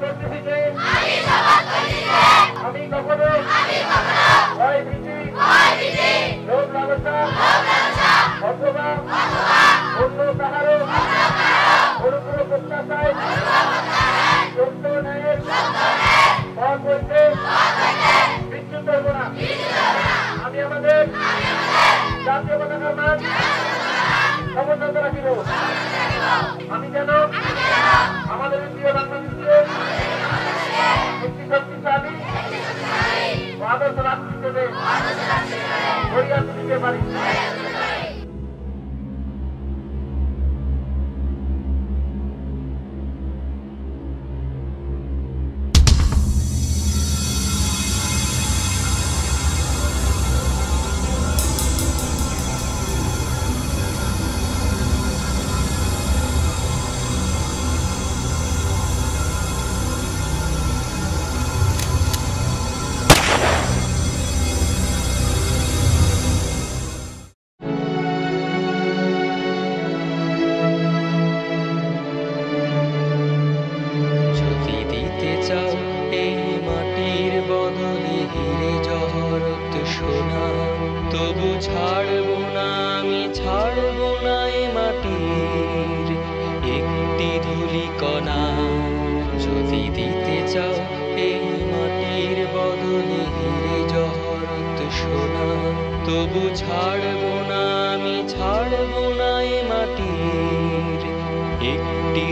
করতেছি যে আমি কখনো ভয় ভীতি লোভ লালসা অথবা অন্য কাহারও অনুগ্রহ প্রত্যাশায় সত্য ন্যায়ের পথ হইতে বিচ্যুত হইব না। আমি আমাদের জাতীয় পতাকার মান সমুন্নত রাখিব। আমি যেন আমাদের প্রিয় বাংলাদেশকে একটি শক্তিশালী ও আদর্শ রাষ্ট্র হিসেবে গড়িয়া তুলিতে পারি। তবু ছাড়বো না, আমি ছাড়বো না এ মাটির একটি ধূলিকণা। যদি দিতে চাও এই মাটির বদলে হিরে জহরত সোনা, তবু ছাড়বো না, আমি ছাড়বো না এ মাটির একটি